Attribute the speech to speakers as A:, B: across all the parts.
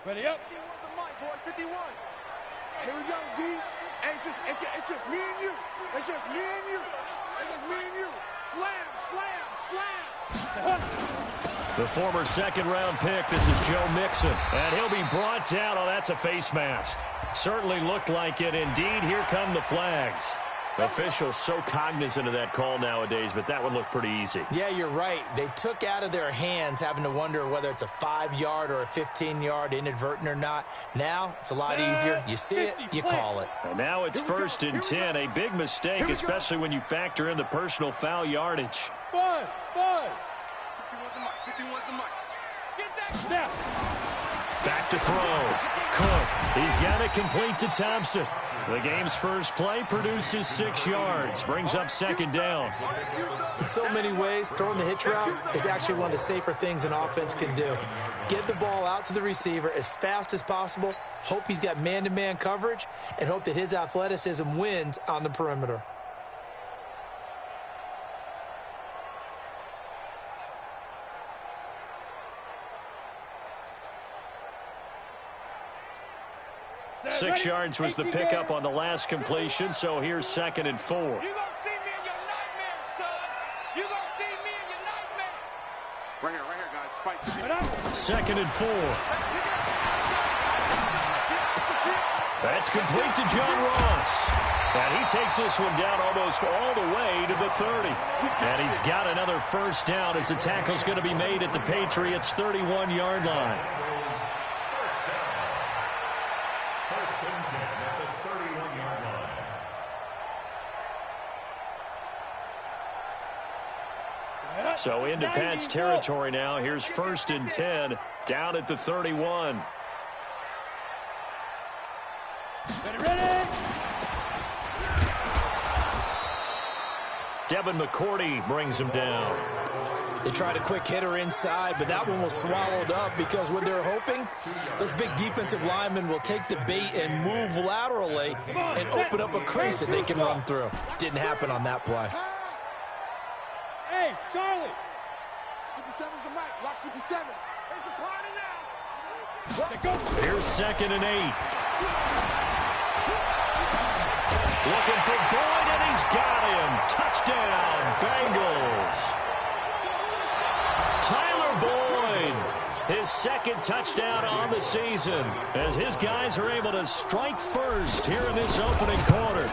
A: Ready up.
B: 51. Here we go, D. Hey, it's just me and you. It's just me and you. It's just me and you. Slam, slam, slam.
C: The former second-round pick, this is Joe Mixon. And he'll be brought down. Oh, that's a face mask. Certainly looked like it. Indeed, here come the flags. Officials so cognizant of that call nowadays, but that one looked pretty easy.
D: Yeah, you're right. They took out of their hands having to wonder whether it's a 5-yard or a 15-yard inadvertent or not. Now, it's a lot easier. You see it, you call it.
C: And now it's 1st and 10. A big mistake, especially when you factor in the personal foul yardage.
A: 5.
B: 51 the mic.
A: Get that snap.
C: Back to throw. Cook. He's got it complete to Thompson. The game's first play produces 6 yards. Brings up 2nd down.
D: In so many ways, throwing the hitch route is actually one of the safer things an offense can do. Get the ball out to the receiver as fast as possible, hope he's got man-to-man coverage, and hope that his athleticism wins on the perimeter.
C: Six yards was the pickup on the last completion, so here's 2nd and 4.
A: You gonna see me in your nightmares, son. You gonna see me in your nightmares.
B: Right here, guys. Fight.
C: 2nd and 4. That's complete to John Ross. And he takes this one down almost all the way to the 30. And he's got another first down as the tackle's going to be made at the Patriots' 31-yard line. So into Pat's territory now. Here's 1st and 10 down at the 31.
A: Ready.
C: Devin McCourty brings him down.
D: They tried a quick hitter inside, but that one was swallowed up because what they're hoping, those big defensive linemen will take the bait and move laterally and open up a crease that they can run through. Didn't happen on that play.
A: Hey, Charlie.
B: 57's the mic. Watch 57. It's a party now.
C: Here's 2nd and 8. Looking for Boyd, and he's got him. Touchdown, Bengals. Tyler Boyd, his 2nd touchdown on the season, as his guys are able to strike first here in this opening quarter.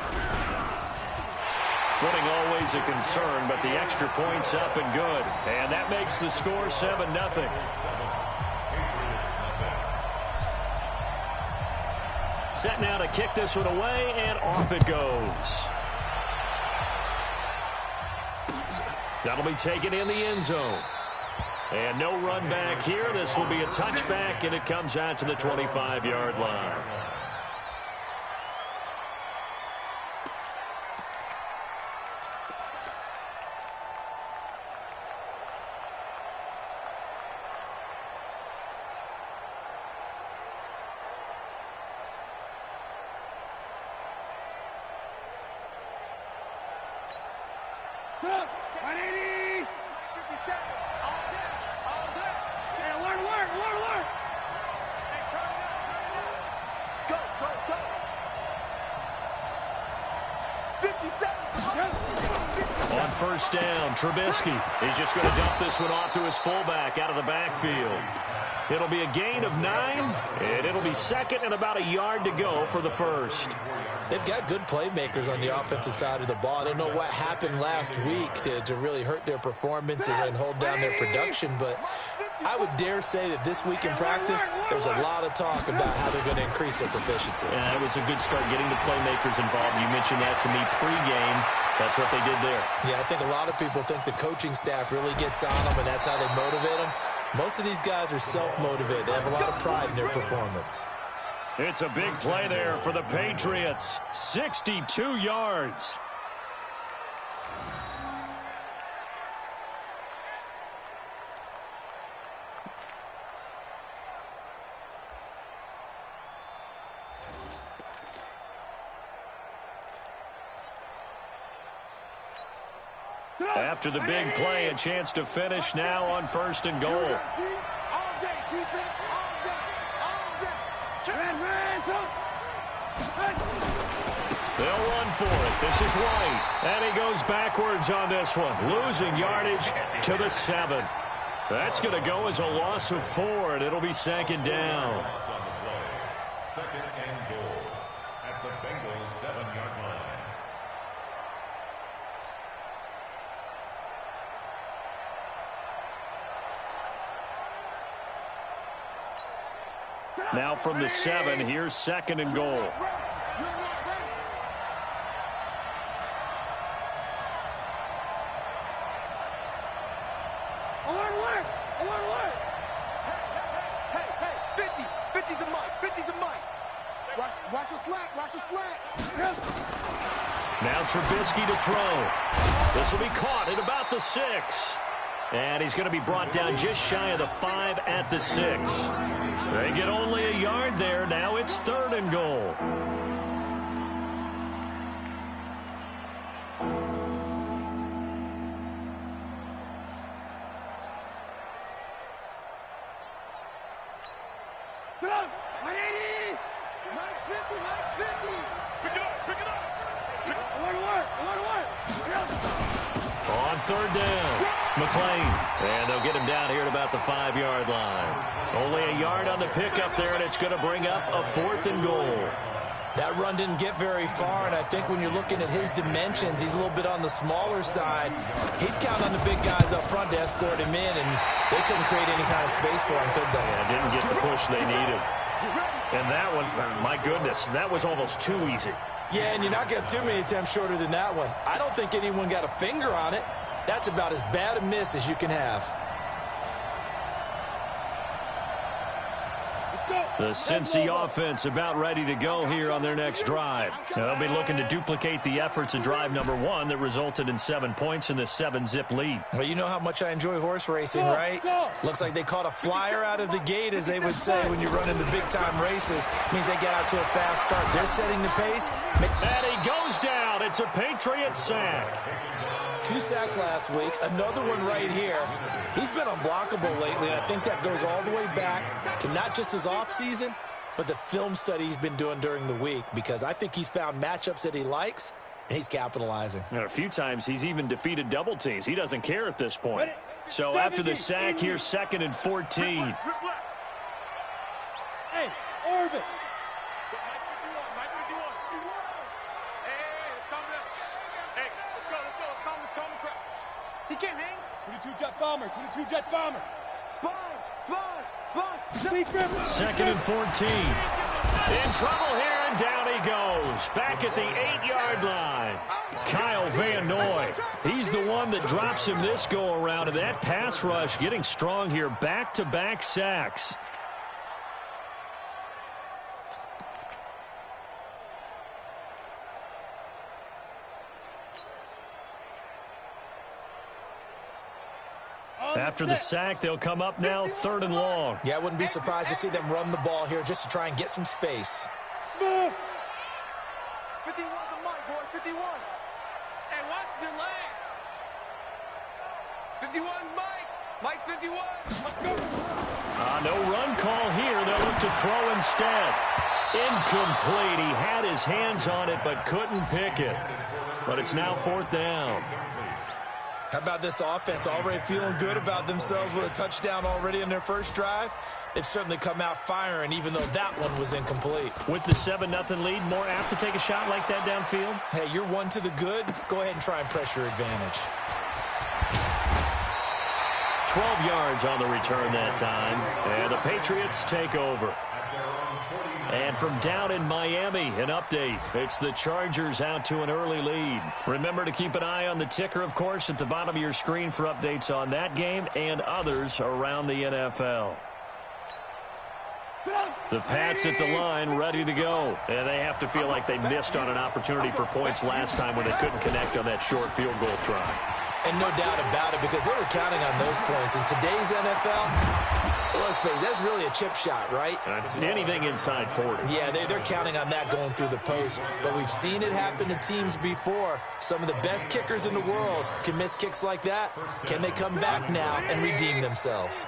C: Footing always a concern, but the extra point's up and good. And that makes the score 7-0. Set now to kick this one away, and off it goes. That'll be taken in the end zone. And no run back here. This will be a touchback, and it comes out to the 25-yard line. First down, Trubisky is just going to dump this one off to his fullback out of the backfield. It'll be a gain of 9, and it'll be 2nd and about a yard to go for the first.
D: They've got good playmakers on the offensive side of the ball. I don't know what happened last week to really hurt their performance and hold down their production, but I would dare say that this week in practice, there's a lot of talk about how they're going to increase their proficiency.
C: Yeah, it was a good start getting the playmakers involved. You mentioned that to me pregame. That's what they did there.
D: Yeah, I think a lot of people think the coaching staff really gets on them, and that's how they motivate them. Most of these guys are self-motivated. They have a lot of pride in their performance.
C: It's a big play there for the Patriots. 62 yards. After the big play, a chance to finish now on 1st and goal.
B: All day, defense, all day, all day.
C: run for it. This is White, and he goes backwards on this one, losing yardage to the 7. That's going to go as a loss of 4, and it'll be second down.
E: Second and goal at the Bengals 7-yard line.
C: Now from the 7, here's second and goal.
B: Watch a slat, watch a slat.
C: Now Trubisky to throw. This will be caught at about the 6. And he's going to be brought down just shy of the 5 at the 6. They get only a yard there. Now it's third and goal. On third down, McLean. And they'll get him down here at about the 5-yard line. Only a yard on the pickup there, and it's going to bring up a 4th and goal.
D: That run didn't get very far, and I think when you're looking at his dimensions, he's a little bit on the smaller side. He's counting on the big guys up front to escort him in, and they couldn't create any kind of space for him, could they?
C: Yeah, didn't get the push they needed. And that one, my goodness, that was almost too easy.
D: Yeah, and you're not going to have too many attempts shorter than that one. I don't think anyone got a finger on it. That's about as bad a miss as you can have.
C: The Cincy offense about ready to go here on their next drive. They'll be looking to duplicate the efforts of drive number 1 that resulted in 7 points in this 7-zip lead.
D: Well, you know how much I enjoy horse racing, right? Looks like they caught a flyer out of the gate, as they would say when you're running the big-time races. Means they get out to a fast start. They're setting the pace.
C: And he goes down. It's a Patriot sack.
D: 2 sacks last week, another one right here. He's been unblockable lately, and I think that goes all the way back to not just his offseason, but the film study he's been doing during the week, because I think he's found matchups that he likes, and he's capitalizing.
C: A few times he's even defeated double teams. He doesn't care at this point. So after the sack, here's 2nd and 14.
A: Hey, Orbit. He can't hang. 22-jet bomber, 22-jet bomber. Sponge, sponge, sponge.
C: 2nd and 14. In trouble here, and down he goes. Back at the 8-yard line. Kyle Van Noy. He's the one that drops him this go-around, and that pass rush getting strong here. Back-to-back sacks. After the sack, they'll come up now 3rd and long.
D: Yeah, I wouldn't be surprised to see them run the ball here just to try and get some space.
A: 51's a Mike, boy, 51. Hey, watch your leg. 51's Mike. Mike 51. Let's go.
C: No run call here. They'll look to throw instead. Incomplete. He had his hands on it but couldn't pick it. But it's now 4th down.
D: How about this offense already feeling good about themselves with a touchdown already in their first drive? They've certainly come out firing, even though that one was incomplete.
C: With the 7-0 lead, more apt to take a shot like that downfield?
D: Hey, you're 1 to the good. Go ahead and try and press your advantage.
C: 12 yards on the return that time. And the Patriots take over. And from down in Miami, an update. It's the Chargers out to an early lead. Remember to keep an eye on the ticker, of course, at the bottom of your screen for updates on that game and others around the NFL. The Pats at the line, ready to go. And they have to feel like they missed on an opportunity for points last time when they couldn't connect on that short field goal try.
D: And no doubt about it, because they were counting on those points. In today's NFL, let's face it, that's really a chip shot, right?
C: That's anything inside 40.
D: Yeah, they're counting on that going through the post. But we've seen it happen to teams before. Some of the best kickers in the world can miss kicks like that. Can they come back now and redeem themselves?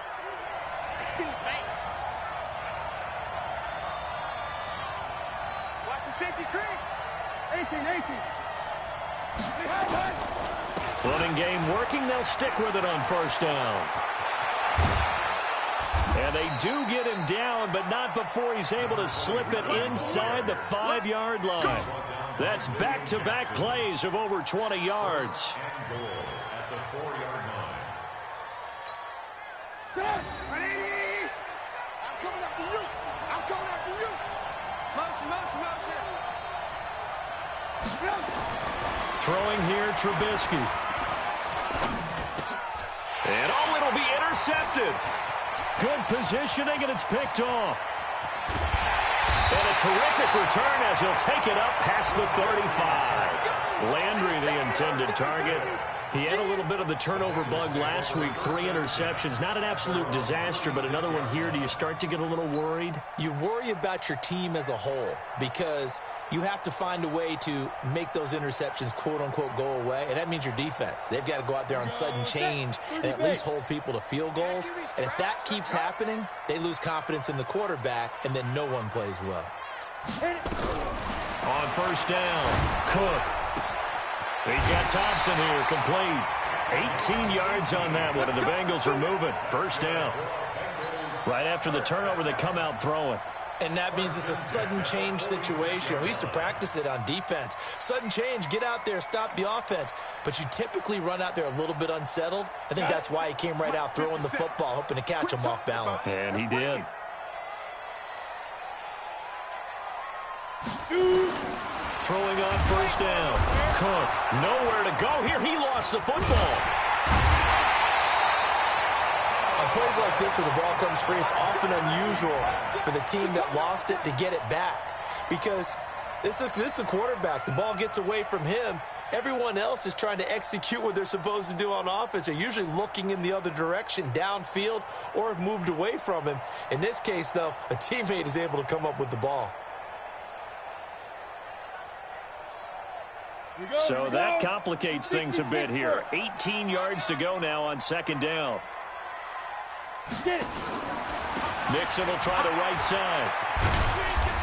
A: Watch the safety creep. Hey,
C: Running game working. They'll stick with it on first down. And they do get him down, but not before he's able to slip it inside the 5-yard line. That's back-to-back plays of over 20 yards.
E: And goal at the 4-yard line.
B: I'm coming after you. I'm coming after you.
A: Motion, motion, motion.
C: Throwing here, Trubisky. And oh, it'll be intercepted. Good positioning, and it's picked off. And a terrific return as he'll take it up past the 35. Landry, the intended target. He had a little bit of the turnover bug last week. 3 interceptions. Not an absolute disaster, but another one here. Do you start to get a little worried?
D: You worry about your team as a whole because you have to find a way to make those interceptions, quote-unquote, go away, and that means your defense. They've got to go out there on sudden change and at least hold people to field goals. And if that keeps happening, they lose confidence in the quarterback, and then no one plays well.
C: On first down, Cook. He's got Thompson here, complete. 18 yards on that one, and the Bengals are moving. First down. Right after the turnover, they come out throwing.
D: And that means it's a sudden change situation. We used to practice it on defense. Sudden change, get out there, stop the offense. But you typically run out there a little bit unsettled. I think that's why he came right out throwing the football, hoping to catch him off balance.
C: And he did. Throwing on first down. Cook, nowhere to go here. He lost the football.
D: On plays like this where the ball comes free, it's often unusual for the team that lost it to get it back. Because this is the quarterback. The ball gets away from him. Everyone else is trying to execute what they're supposed to do on offense. They're usually looking in the other direction, downfield, or have moved away from him. In this case, though, a teammate is able to come up with the ball.
C: So that complicates things a bit here. 18 yards to go now on second down. Mixon will try the right side.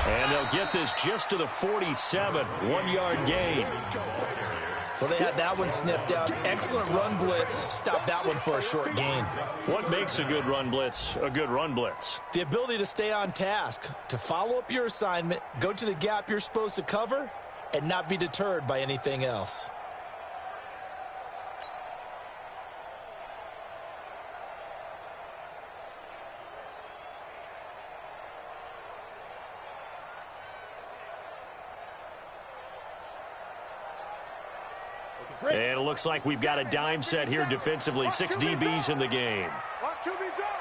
C: And they'll get this just to the 47. 1-yard gain.
D: Well, they had that one sniffed out. Excellent run blitz. Stop that one for a short gain.
C: What makes a good run blitz a good run blitz?
D: The ability to stay on task, to follow up your assignment, go to the gap you're supposed to cover, and not be deterred by anything else.
C: And it looks like we've got a dime set here defensively. 6 DBs in the game.
B: Watch QB's up.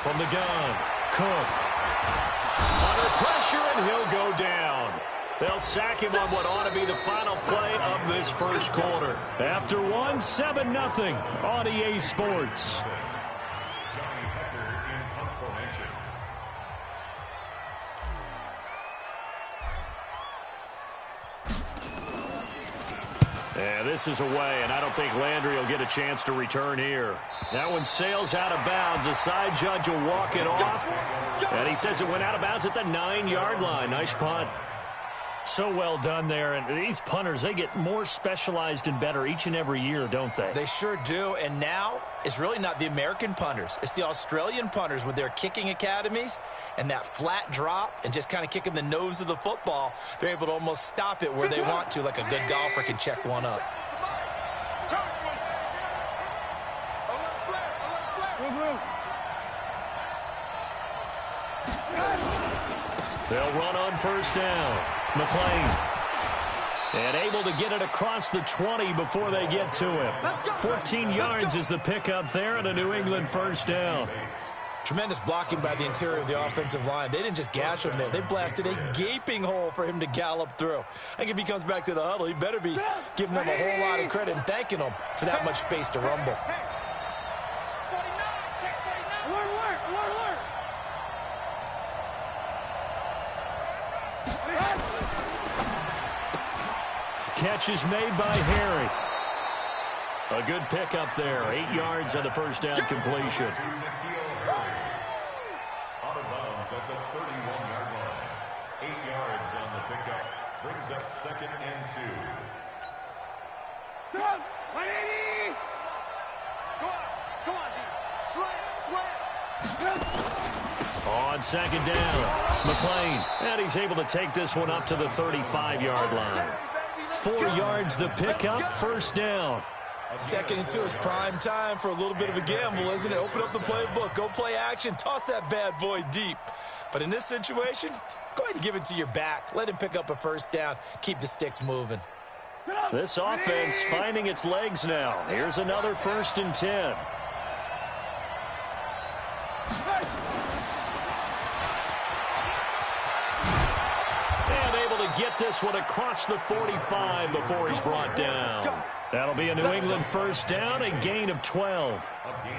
C: From the gun, Cook. Under pressure, and he'll go down. They'll sack him on what ought to be the final play of this first quarter. After one, 7-0 on EA Sports. Yeah, this is away, and I don't think Landry will get a chance to return here. That one sails out of bounds. The side judge will walk it off, and he says it went out of bounds at the 9-yard line. Nice punt. So well done there, and these punters, they get more specialized and better each and every year, don't they?
D: They sure do, and now it's really not the American punters. It's the Australian punters with their kicking academies and that flat drop and just kind of kicking the nose of the football. They're able to almost stop it where they want to, like a good golfer can check one up.
C: They'll run on first down. McLean. And able to get it across the 20 before they get to him. 14 yards is the pickup there and a New England first down.
D: Tremendous blocking by the interior of the offensive line. They didn't just gash him there. They blasted a gaping hole for him to gallop through. I think if he comes back to the huddle, he better be giving them a whole lot of credit and thanking them for that much space to rumble.
C: Catch is made by Harry. A good pickup there. 8 yards on the first down completion.
E: Out of bounds at the 31-yard line. 8 yards on the pickup. Brings up 2nd and 2.
B: Come on, 180! Come on, D. Slam.
C: On 2nd down, McLean, and he's able to take this one up to the 35-yard line. 4 yards the pickup, 1st down.
D: 2nd and 2 is prime time for a little bit of a gamble, isn't it? Open up the playbook, go play action, toss that bad boy deep. But in this situation, go ahead and give it to your back. Let him pick up a 1st down, keep the sticks moving.
C: This offense finding its legs now. Here's another 1st and 10. And able to get this one across the 45 before he's brought down. That'll be a New England 1st down, a gain of 12.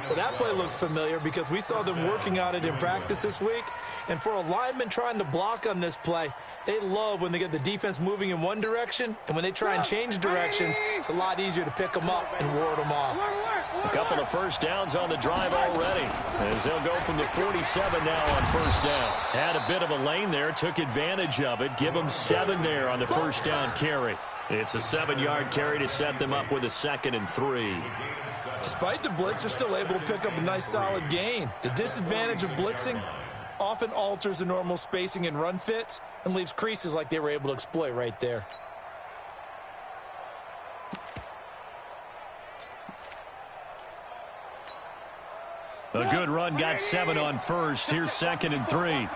D: Well, that play looks familiar because we saw them working on it in practice this week. And for a lineman trying to block on this play, they love when they get the defense moving in one direction. And when they try and change directions, it's a lot easier to pick them up and ward them off.
C: A couple of 1st downs on the drive already, as they'll go from the 47 now on 1st down. Had a bit of a lane there, took advantage of it. Give them 7 there on the 1st down carry. It's a 7-yard carry to set them up with a 2nd and 3.
D: Despite the blitz, they're still able to pick up a nice solid gain. The disadvantage of blitzing often alters the normal spacing and run fits and leaves creases like they were able to exploit right there.
C: A good run, got 7 on 1st. Here's 2nd and 3.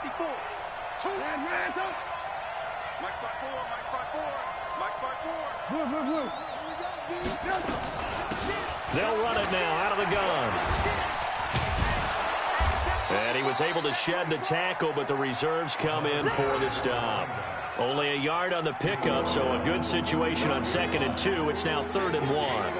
C: They'll run it now out of the gun. And he was able to shed the tackle, but the reserves come in for the stop. Only a yard on the pickup, so a good situation on 2nd and 2. It's now 3rd and 1.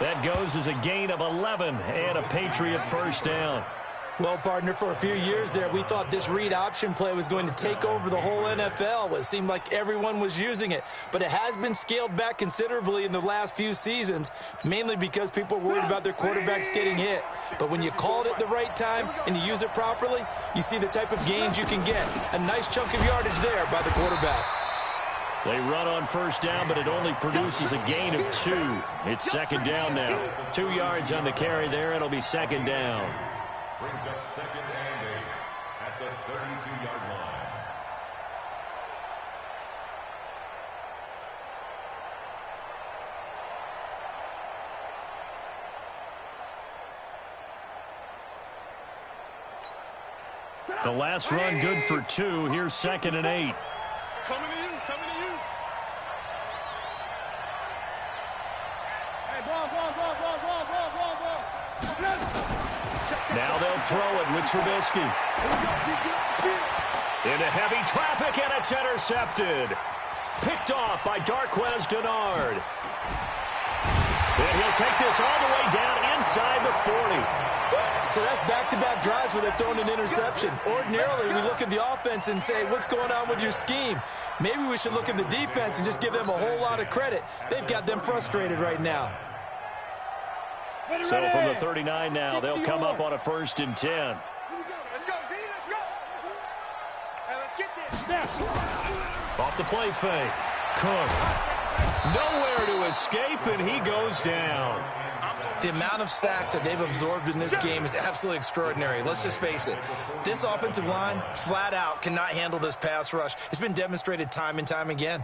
C: That goes as a gain of 11 and a Patriot 1st down.
D: Well, partner, for a few years there, we thought this read option play was going to take over the whole NFL. It seemed like everyone was using it, but it has been scaled back considerably in the last few seasons, mainly because people are worried about their quarterbacks getting hit. But when you call it at the right time and you use it properly, you see the type of gains you can get. A nice chunk of yardage there by the quarterback.
C: They run on 1st down, but it only produces a gain of 2. It's 2nd down now. 2 yards on the carry there. It'll be 2nd down.
E: Brings up 2nd and 8 at the 32-yard line.
C: The last run good for 2. Here's 2nd and 8.
B: Coming to you, coming to you. Hey, ball.
C: Now they'll throw it with Trubisky. Into heavy traffic, and it's intercepted. Picked off by Darquez Dennard. And he'll take this all the way down inside the 40.
D: So that's back-to-back drives where they're throwing an interception. Ordinarily, we look at the offense and say, what's going on with your scheme? Maybe we should look at the defense and just give them a whole lot of credit. They've got them frustrated right now.
C: So from the 39 now, they'll come up on a 1st and 10.
B: Let's go, D, let's go. Hey, let's get this.
C: Off the play fake. Cook. Nowhere to escape, and he goes down.
D: The amount of sacks that they've absorbed in this game is absolutely extraordinary. Let's just face it. This offensive line, flat out, cannot handle this pass rush. It's been demonstrated time and time again.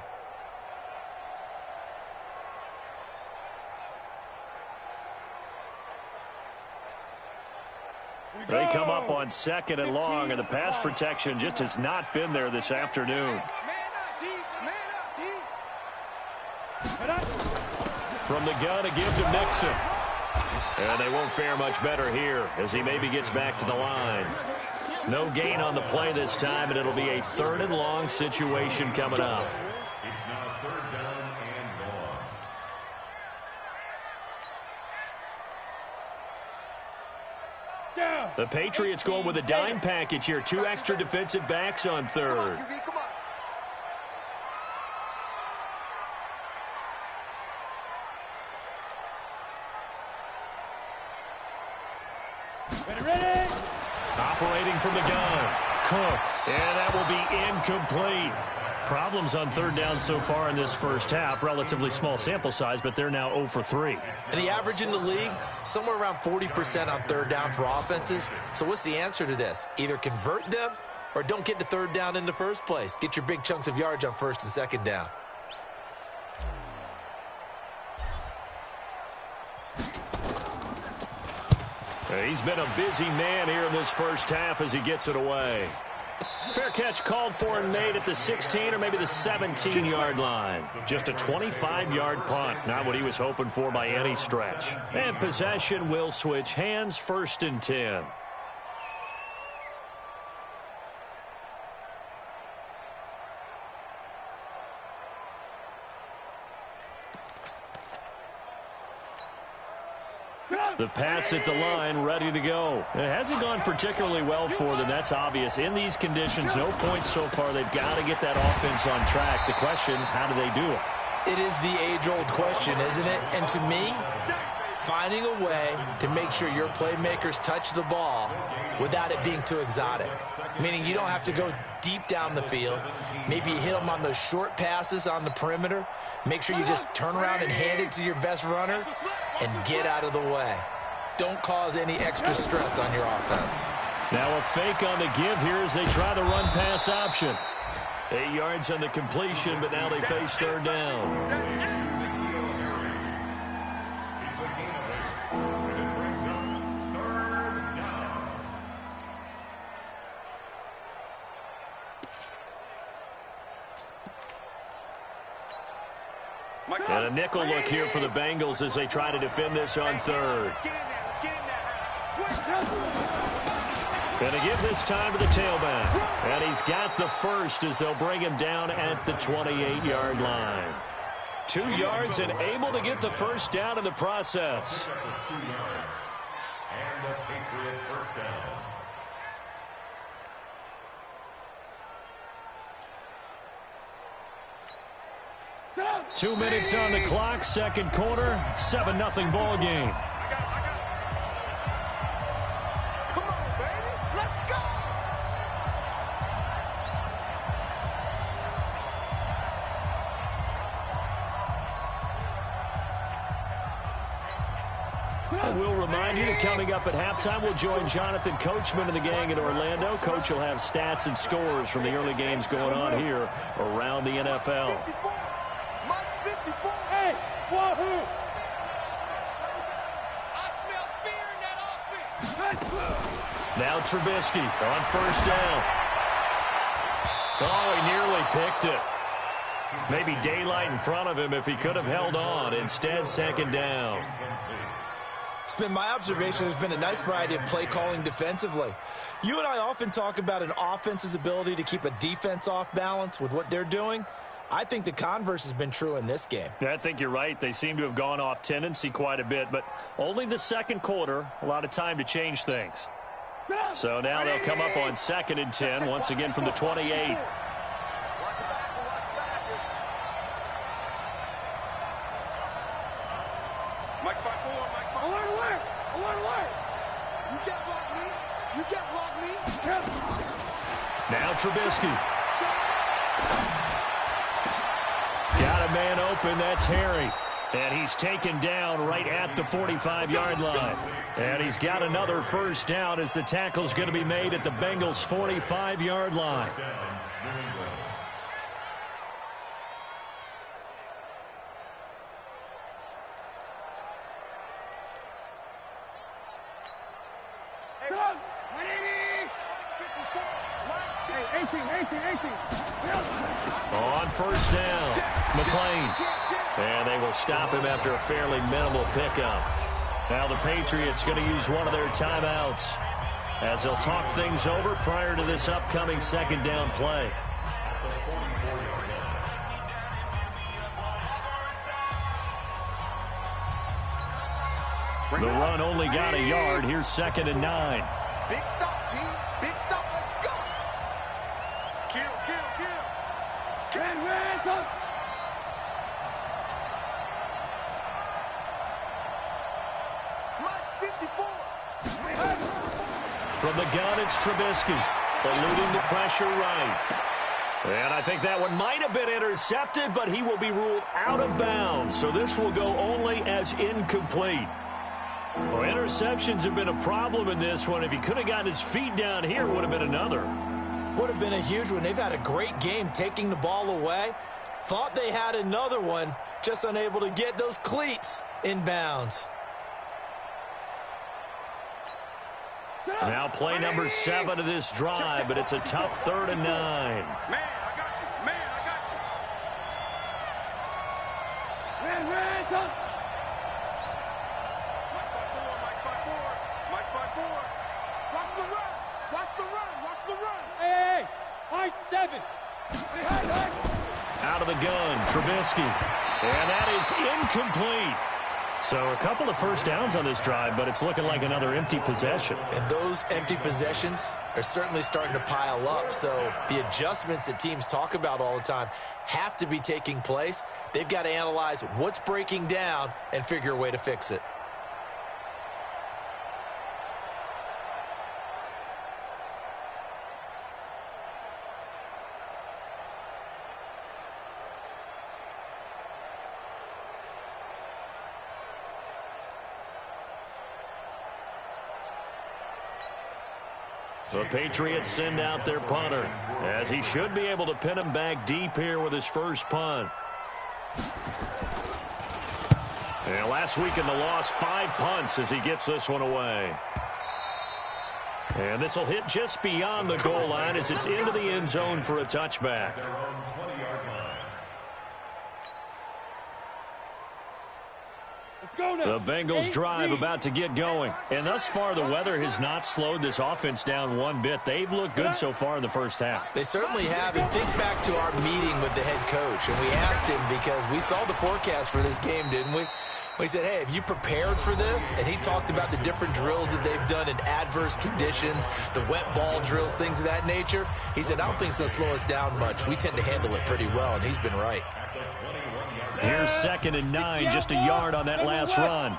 C: They come up on 2nd and long, and the pass protection just has not been there this afternoon. From the gun, a give to Mixon. And they won't fare much better here as he maybe gets back to the line. No gain on the play this time, and it'll be a 3rd and long situation coming up.
E: It's now 3rd down and long.
C: The Patriots go with a dime package here. 2 extra defensive backs on third.
B: Come on.
A: Ready?
C: Operating from the gun. Cook. And that will be incomplete. Problems on third down so far in this first half. Relatively small sample size, but they're now 0 for 3.
D: And the average in the league, somewhere around 40% on third down for offenses. So what's the answer to this? Either convert them or don't get to third down in the first place. Get your big chunks of yards on first and second down.
C: He's been a busy man here in this first half as he gets it away. Fair catch called for and made at the 16 or maybe the 17-yard line. Just a 25-yard punt. Not what he was hoping for by any stretch. And possession will switch hands, 1st and 10. The Pats at the line, ready to go. It hasn't gone particularly well for them. That's obvious. In these conditions, no points so far. They've got to get that offense on track. The question, how do they do it?
D: It is the age-old question, isn't it? And to me, finding a way to make sure your playmakers touch the ball without it being too exotic. Meaning you don't have to go deep down the field. Maybe you hit them on those short passes on the perimeter. Make sure you just turn around and hand it to your best runner and get out of the way. Don't cause any extra stress on your offense.
C: Now a fake on the give here as they try the run-pass option. 8 yards on the completion, but now they face third down. And a nickel look here for the Bengals as they try to defend this on third. Going to give this time to the tailback. And he's got the first as they'll bring him down at the 28-yard line. 2 yards and able to get the first down in the process.
E: 2 yards. And the Patriot first down.
C: 2 minutes on the clock, second quarter, 7-0 ball game.
B: Come on, baby. Let's go.
C: And we'll remind you that coming up at halftime, we'll join Jonathan Coachman and the gang in Orlando. Coach will have stats and scores from the early games going on here around the NFL.
A: Hey, wahoo! I smell fear in that offense.
C: Now Trubisky on first down. Oh, he nearly picked it. Maybe daylight in front of him if he could have held on. Instead, second down.
D: It's been my observation there's been a nice variety of play calling defensively. You and I often talk about an offense's ability to keep a defense off balance with what they're doing. I think the converse has been true in this game.
C: Yeah, I think you're right. They seem to have gone off tendency quite a bit, but only the second quarter, a lot of time to change things. So now they'll come up on 2nd and 10, once again from the 28.
B: Mike 5-4, Mike 5. Alert. You can't block me. You can't block me.
C: Now Trubisky. Got a man open, that's Harry. And he's taken down right at the 45-yard line. And he's got another first down as the tackle's going to be made at the Bengals' 45-yard line. On first down, McLean. And they will stop him after a fairly minimal pickup. Now the Patriots going to use one of their timeouts as they'll talk things over prior to this upcoming second down play. The run only got a yard. Here's 2nd and 9.
B: Big stop, G. Big stop. Let's go. Kill. March 54.
C: From the gun, it's Trubisky, eluding the pressure right. And I think that one might have been intercepted, but he will be ruled out of bounds. So this will go only as incomplete. Well, interceptions have been a problem in this one. If he could have gotten his feet down here, it would have been another.
D: Would have been a huge one. They've had a great game taking the ball away. Thought they had another one, just unable to get those cleats in bounds.
C: Now play number 7 of this drive, but it's a tough 3rd and 9.
B: Man, I got you. Mike 5-4. Watch the run.
A: Hey, I-7.
C: Out of the gun, Trubisky. And that is incomplete. So a couple of first downs on this drive, but it's looking like another empty possession.
D: And those empty possessions are certainly starting to pile up. So the adjustments that teams talk about all the time have to be taking place. They've got to analyze what's breaking down and figure a way to fix it.
C: The Patriots send out their punter, as he should be able to pin him back deep here with his first punt. And last week in the loss, 5 punts as he gets this one away. And this will hit just beyond the goal line as it's into the end zone for a touchback. The Bengals drive about to get going. And thus far, the weather has not slowed this offense down one bit. They've looked good so far in the first half.
D: They certainly have. And think back to our meeting with the head coach. And we asked him, because we saw the forecast for this game, didn't we? We said, hey, have you prepared for this? And he talked about the different drills that they've done in adverse conditions, the wet ball drills, things of that nature. He said, I don't think it's going to slow us down much. We tend to handle it pretty well, and he's been right.
C: Here's 2nd and 9, just a yard on that last run.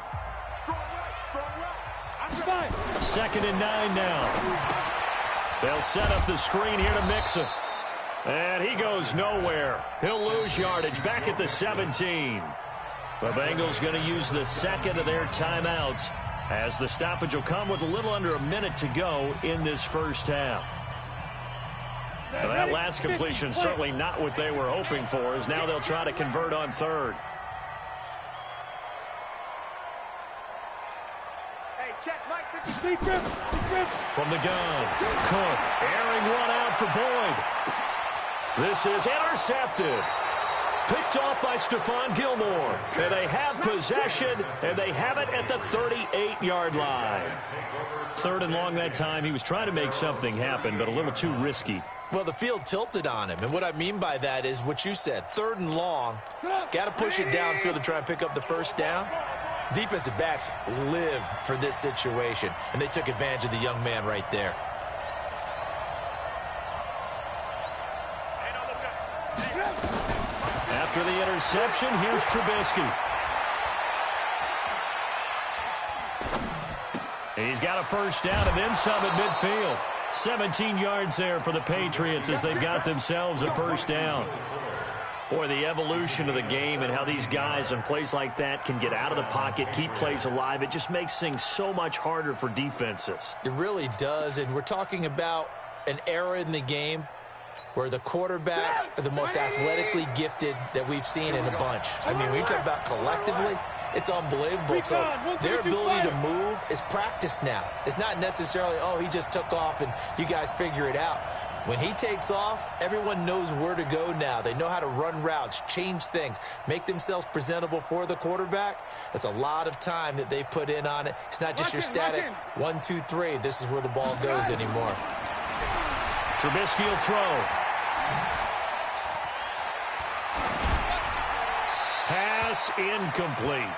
C: 2nd and 9 now. They'll set up the screen here to Mixon. And he goes nowhere. He'll lose yardage back at the 17. The Bengals going to use the 2nd of their timeouts, as the stoppage will come with a little under a minute to go in this first half. Well, that last completion certainly not what they were hoping for, as now they'll try to convert on 3rd.
B: Hey, check Mike 50.
C: From the gun, Cook airing one out for Boyd. This is intercepted. Picked off by Stephon Gilmore. And they have possession, and they have it at the 38-yard line. 3rd and long that time. He was trying to make something happen, but a little too risky.
D: Well, the field tilted on him, and what I mean by that is what you said, 3rd and long, got to push it downfield to try and pick up the first down. Defensive backs live for this situation, and they took advantage of the young man right there.
C: After the interception, here's Trubisky. He's got a first down and then some at midfield. 17 yards there for the Patriots as they've got themselves a first down. Boy, the evolution of the game and how these guys in plays like that can get out of the pocket, keep plays alive, it just makes things so much harder for defenses.
D: It really does, and we're talking about an era in the game where the quarterbacks are the most athletically gifted that we've seen in a bunch. I mean, when you talk about collectively, it's unbelievable. So their ability to move is practiced now. It's not necessarily, oh, he just took off and you guys figure it out. When he takes off, everyone knows where to go now. They know how to run routes, change things, make themselves presentable for the quarterback. That's a lot of time that they put in on it. It's not just your static 1, 2, 3. This is where the ball goes anymore.
C: Trubisky will throw. Pass incomplete.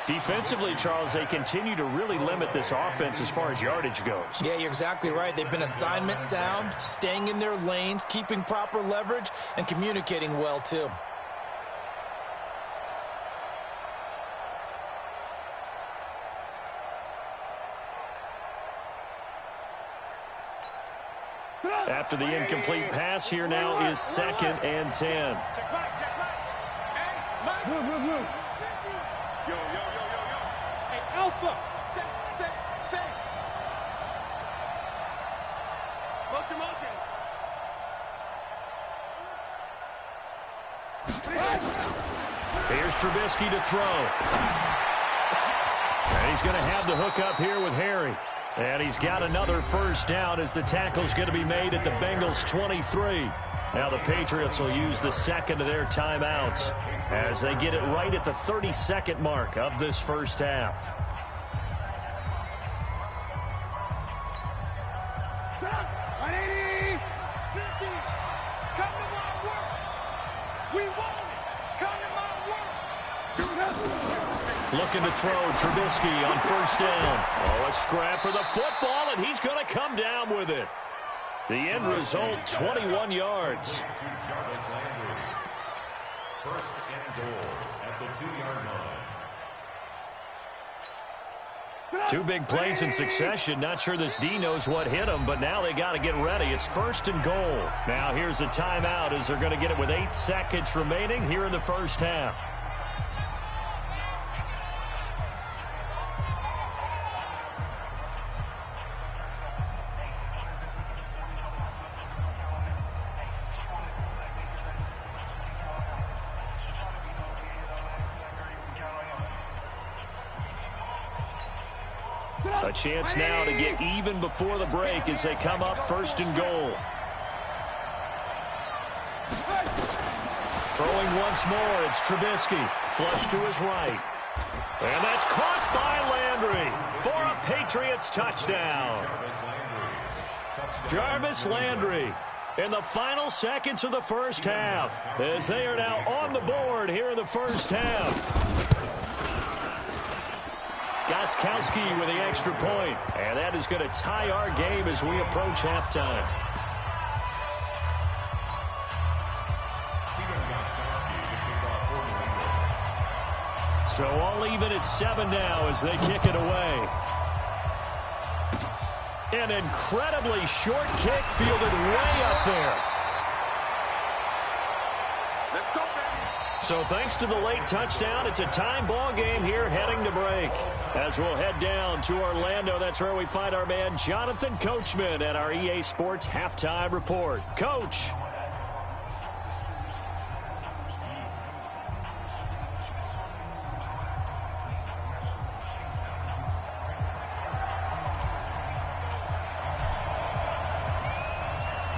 C: Defensively, Charles, they continue to really limit this offense as far as yardage goes.
D: Yeah, you're exactly right. They've been assignment sound, staying in their lanes, keeping proper leverage, and communicating well, too.
C: After the incomplete pass, here now is 2nd and 10.
B: Check right, check right. Hey, Mike.
A: Move.
B: Yo.
A: Hey, Alpha.
B: Say. Motion.
C: Here's Trubisky to throw. And he's going to have the hook up here with Harry. And he's got another first down as the tackle's going to be made at the Bengals 23. Now the Patriots will use the second of their timeouts as they get it right at the 32nd mark of this first half. Looking to throw, Trubisky on first down. Oh, a scrap for the football, and he's going to come down with it. The end result, 21 yards.
E: First and goal at the 2-yard line.
C: Two big plays in succession. Not sure this D knows what hit him, but now they got to get ready. It's 1st and goal. Now here's a timeout as they're going to get it with 8 seconds remaining here in the first half. A chance now to get even before the break as they come up 1st and goal. Throwing once more, it's Trubisky. Flush to his right. And that's caught by Landry for a Patriots touchdown. Jarvis Landry in the final seconds of the first half as they are now on the board here in the first half. Gostkowski with the extra point, and that is going to tie our game as we approach halftime. So all even at 7 now as they kick it away. An incredibly short kick fielded way up there.
B: Let's go, baby.
C: So thanks to the late touchdown, it's a time ball game here heading to break. As we'll head down to Orlando, that's where we find our man Jonathan Coachman at our EA Sports Halftime Report. Coach.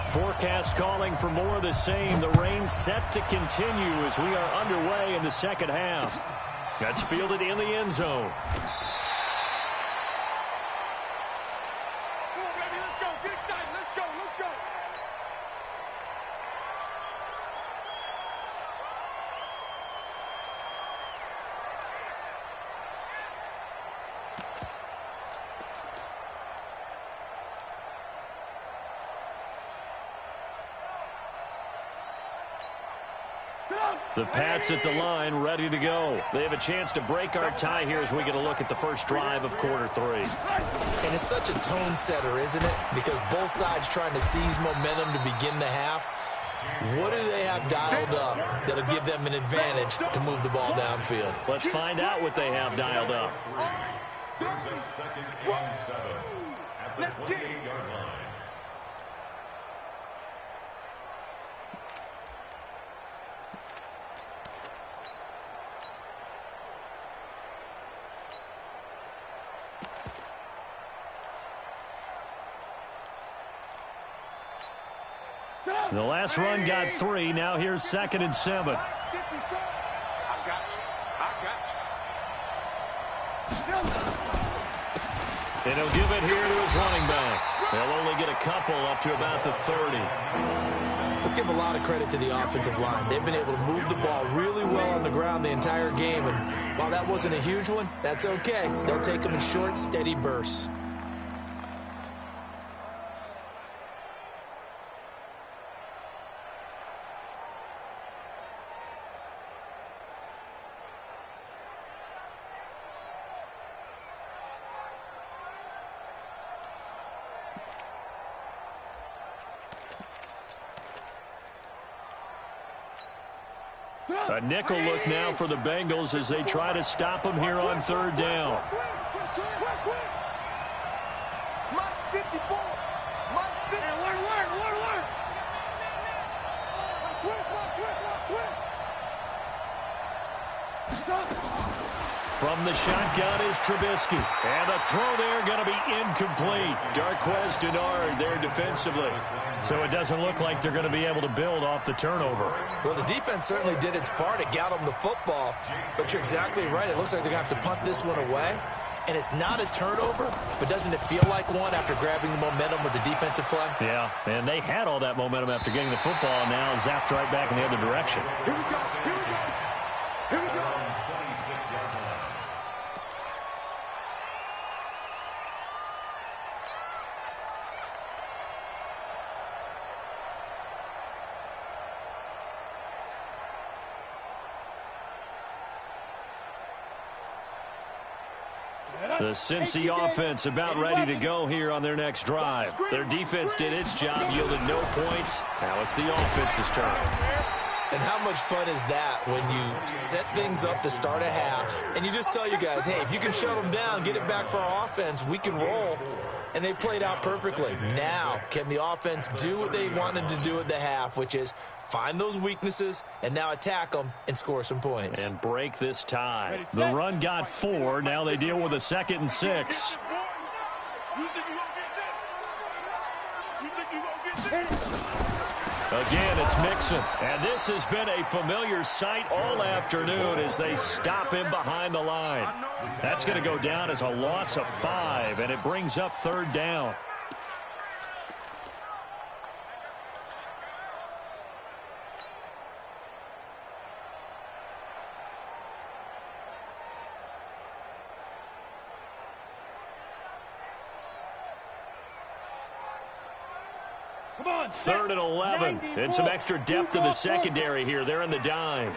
C: Forecast calling for more of the same. The rain set to continue as we are underway in the second half. That's fielded in the end zone.
B: Come on, baby, let's go. Get excited. Let's go.
C: The Pats at the line, ready to go. They have a chance to break our tie here as we get a look at the first drive of quarter 3.
D: And it's such a tone setter, isn't it? Because both sides trying to seize momentum to begin the half. What do they have dialed up that'll give them an advantage to move the ball downfield?
C: Let's find out what they have dialed up.
E: Brings up 2nd and 7 at the 28-yard line.
C: The last run got 3. Now here's 2nd and 7.
B: I got you.
C: And he'll give it here to his running back. They'll only get a couple up to about the 30.
D: Let's give a lot of credit to the offensive line. They've been able to move the ball really well on the ground the entire game, and while that wasn't a huge one, that's okay. They'll take them in short, steady bursts.
C: A nickel look now for the Bengals as they try to stop them here on third down.
B: Mike 54. Mike 50. Word.
C: From the shotgun is Trubisky. And the throw there going to be incomplete. Darquez Denard there defensively. So it doesn't look like they're going to be able to build off the turnover.
D: Well, the defense certainly did its part. It got them the football. But you're exactly right. It looks like they're going to have to punt this one away. And it's not a turnover, but doesn't it feel like one after grabbing the momentum with the defensive play?
C: Yeah, and they had all that momentum after getting the football, and now zapped right back in the other direction.
B: Here we go.
C: The Cincy offense about ready to go here on their next drive. Their defense did its job, yielded no points. Now it's the offense's turn.
D: And how much fun is that when you set things up to start a half, and you just tell your guys, hey, if you can shut them down, get it back for our offense, we can roll. And they played out perfectly. Now, can the offense do what they wanted to do at the half, which is find those weaknesses and now attack them and score some points.
C: And break this tie. The run got 4. Now they deal with a 2nd and 6. Again, it's Mixon. And this has been a familiar sight all afternoon as they stop him behind the line. That's going to go down as a loss of 5, and it brings up 3rd down.
A: Come on,
C: 3rd and 11. And some extra depth to the secondary here. They're in the dime.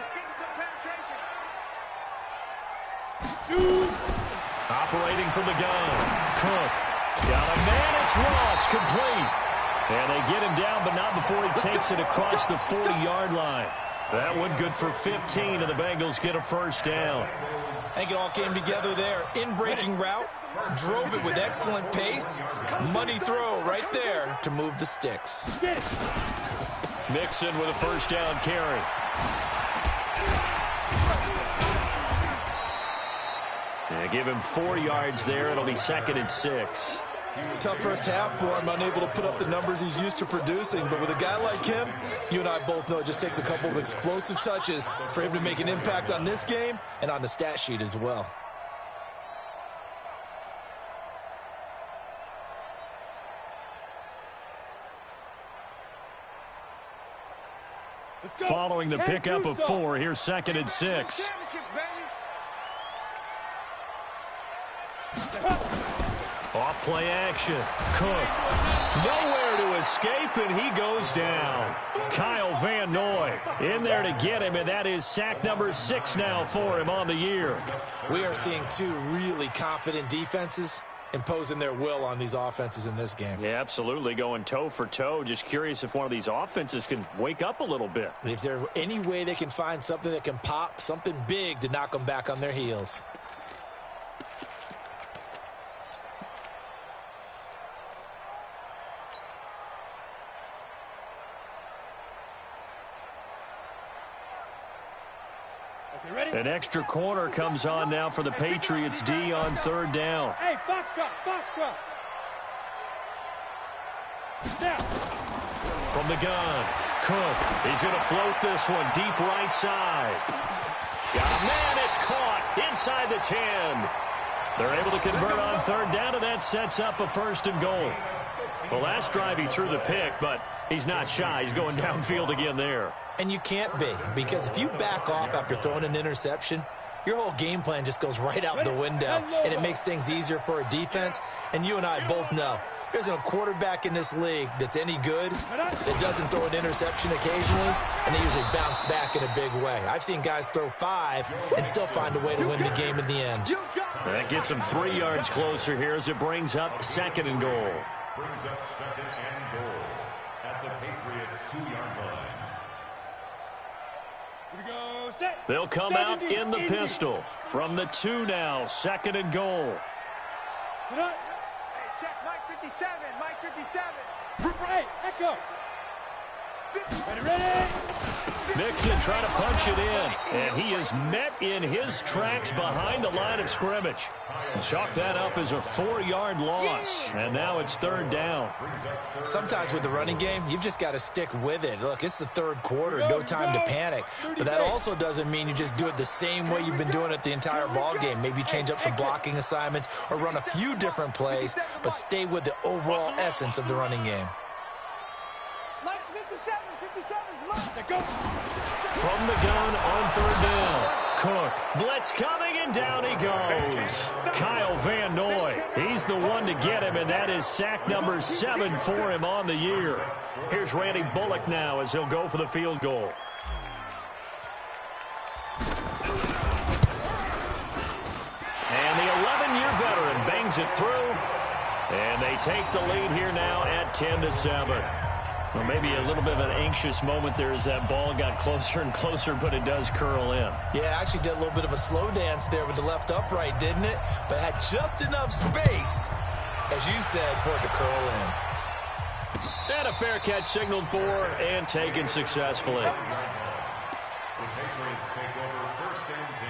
C: Operating from the gun. Cook. Got a man. It's Ross. Complete. And they get him down, but not before he takes it across the 40-yard line. That one good for 15, and the Bengals get a 1st down.
D: I think it all came together there. In-breaking route. Drove it with excellent pace. Money throw right there to move the sticks.
C: Mixon with a 1st down carry. Yeah, give him 4 yards there. It'll be 2nd and 6.
D: Tough first half for him, unable to put up the numbers he's used to producing. But with a guy like him, you and I both know it just takes a couple of explosive touches for him to make an impact on this game and on the stat sheet as well.
C: Following the pickup of 4, here's 2nd and 6. Off play action. Cook. Nowhere to escape, and he goes down. Kyle Van Noy in there to get him, and that is sack number 6 now for him on the year.
D: We are seeing 2 really confident defenses imposing their will on these offenses in this game.
C: Yeah, absolutely, going toe for toe. Just curious if one of these offenses can wake up a little bit.
D: Is there any way they can find something that can pop, something big to knock them back on their heels?
C: An extra corner comes on now for the Patriots D on 3rd down.
A: Hey, foxtrot. Now.
C: From the gun, Cook. He's going to float this one deep right side. Got a man. It's caught inside the 10. They're able to convert on 3rd down, and that sets up a 1st and goal. The last drive he threw the pick, but He's not shy. He's going downfield again there.
D: And you can't be, because if you back off after throwing an interception, your whole game plan just goes right out the window, and it makes things easier for a defense. And you and I both know there's a quarterback in this league that's any good that doesn't throw an interception occasionally, and they usually bounce back in a big way. I've seen guys throw 5 and still find a way to win the game in the end.
C: That gets him 3 yards closer here as it brings up 2nd and goal.
E: Brings up 2nd and goal at the Patriots' 2-yard line.
C: They'll come out in the pistol. From the 2 now, 2nd and goal.
A: Hey, check Mike 57, Mike 57. Right, echo. Ready.
C: Mixon trying to punch it in, and he is met in his tracks behind the line of scrimmage. Chalk that up as a 4-yard loss, and now it's 3rd down.
D: Sometimes with the running game, you've just got to stick with it. Look, it's the 3rd quarter, no time to panic. But that also doesn't mean you just do it the same way you've been doing it the entire ball game. Maybe change up some blocking assignments or run a few different plays, but stay with the overall essence of the running game.
A: Mike's 57, 57's Mike.
C: From the gun on 3rd down. Cook, blitz coming, and down he goes. Kyle Van Noy, he's the one to get him, and that is sack number 7 for him on the year. Here's Randy Bullock now as he'll go for the field goal. And the 11-year veteran bangs it through, and they take the lead here now at 10-7. Well, maybe a little bit of an anxious moment there as that ball got closer and closer, but it does curl in.
D: Yeah, actually did a little bit of a slow dance there with the left upright, didn't it? But had just enough space, as you said, for it to curl in.
C: And a fair catch signaled for and taken successfully.
E: The Patriots take over 1st and 10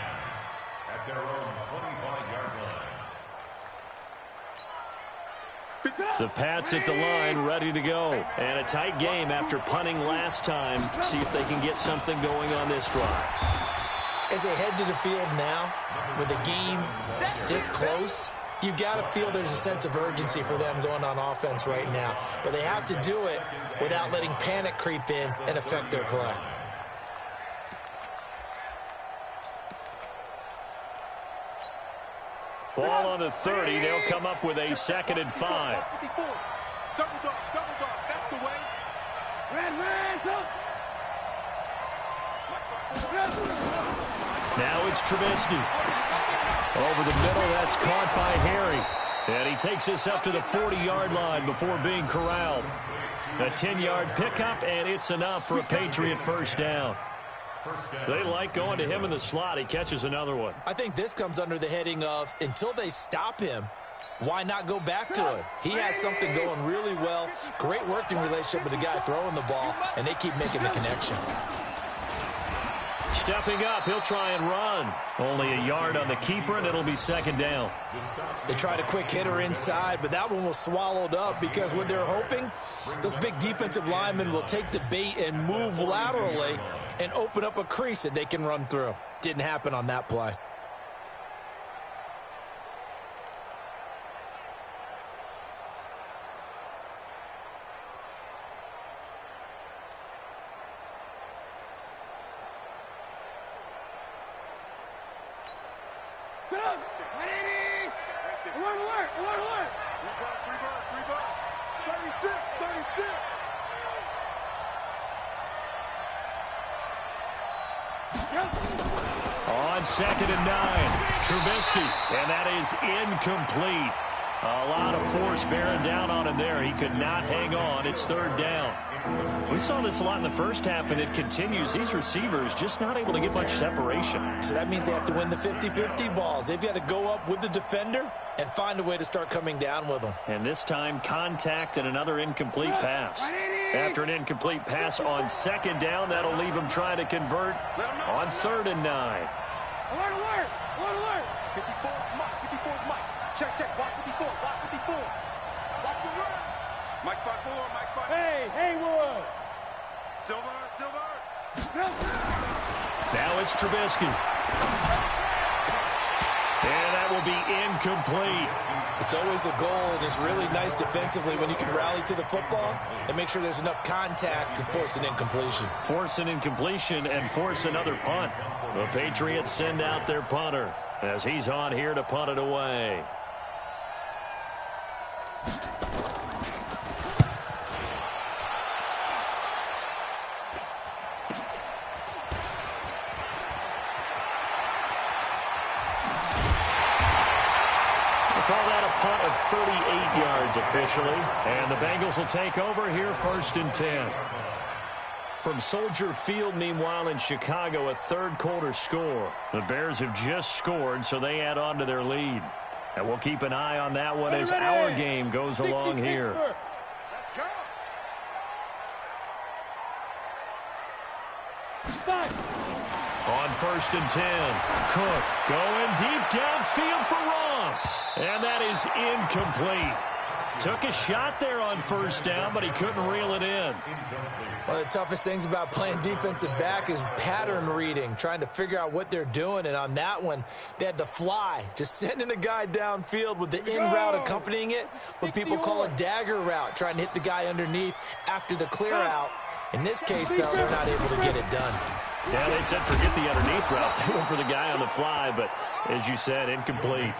E: at their own 25-yard line.
C: The Pats at the line, ready to go. And a tight game after punting last time. See if they can get something going on this drive.
D: As they head to the field now, with the game this close, you've got to feel there's a sense of urgency for them going on offense right now. But they have to do it without letting panic creep in and affect their play.
C: Ball on the 30. They'll come up with a 2nd and 5.
B: Double dog, that's the way.
C: Now it's Trubisky. Over the middle, that's caught by Harry. And he takes this up to the 40-yard line before being corralled. A 10-yard pickup, and it's enough for a Patriot 1st down. They like going to him in the slot. He catches another one.
D: I think this comes under the heading of, until they stop him, why not go back to it? He has something going really well. Great working relationship with the guy throwing the ball, and they keep making the connection.
C: Stepping up, he'll try and run. Only a yard on the keeper, and it'll be 2nd down.
D: They tried a quick hitter inside, but that one was swallowed up because what they're hoping, those big defensive linemen will take the bait and move laterally and open up a crease that they can run through. Didn't happen on that play.
C: On 2nd and 9, Trubisky, and that is incomplete. A lot of force bearing down on him there. He could not hang on. It's 3rd down. We saw this a lot in the first half, and it continues. These receivers just not able to get much separation.
D: So that means they have to win the 50-50 balls. They've got to go up with the defender and find a way to start coming down with them.
C: And this time, contact and another incomplete pass. After an incomplete pass on 2nd down, that'll leave him trying to convert on 3rd and 9.
A: Alert, alert, alert, alert. 54, Mike, 54's Mike. Check, check, block 54, block 54. Block the run.
B: Mike spot 4, Mike spot 4.
A: Hey, Haywood.
B: Silver.
C: Now it's Trubisky. And that will be incomplete.
D: It's always a goal, and it's really nice defensively when you can rally to the football and make sure there's enough contact to force an incompletion.
C: Force an incompletion and force another punt. The Patriots send out their punter as he's on here to punt it away. Call that a punt of 38 yards officially. And the Bengals will take over here 1st and 10. From Soldier Field, meanwhile, in Chicago, a third-quarter score. The Bears have just scored, so they add on to their lead. And we'll keep an eye on that one as our game goes along here.
B: Let's go.
C: On 1st and 10, Cook going deep downfield for Ross. And that is incomplete. Took a shot there on 1st down, but he couldn't reel it in.
D: One of the toughest things about playing defensive back is pattern reading, trying to figure out what they're doing. And on that one, they had to fly, just sending a guy downfield with the in route accompanying it, what people call a dagger route, trying to hit the guy underneath after the clear out. In this case, though, they're not able to get it done.
C: Yeah, they said forget the underneath route. They went for the guy on the fly, but as you said, incomplete.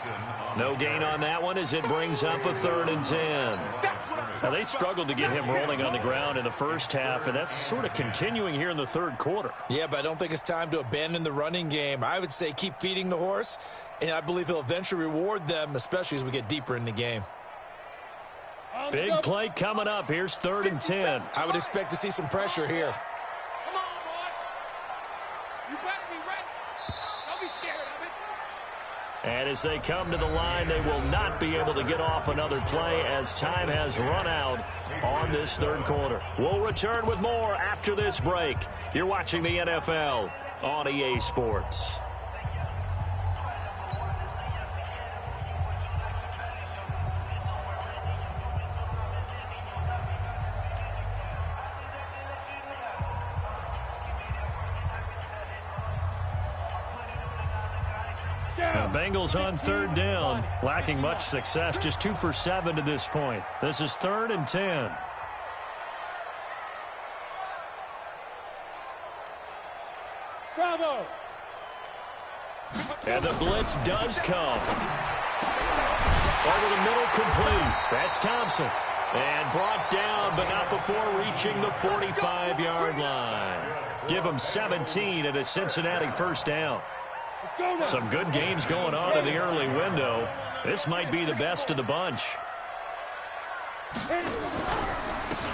C: No gain on that one as it brings up a 3rd and 10. Now, they struggled to get him rolling on the ground in the first half, and that's sort of continuing here in the third quarter.
D: Yeah, but I don't think it's time to abandon the running game. I would say keep feeding the horse, and I believe he'll eventually reward them, especially as we get deeper in the game.
C: Big play coming up. Here's 3rd and 10.
D: I would expect to see some pressure here.
A: Come on, boy. You better be ready. Don't be scared of it.
C: And as they come to the line, they will not be able to get off another play as time has run out on this third quarter. We'll return with more after this break. You're watching the NFL on EA Sports. The Bengals on 3rd down, lacking much success, just 2 for 7 to this point. This is 3rd and 10.
A: Bravo.
C: And the blitz does come. Over the middle, complete. That's Thompson. And brought down, but not before reaching the 45-yard line. Give him 17 at a Cincinnati 1st down. Some good games going on in the early window. This might be the best of the bunch.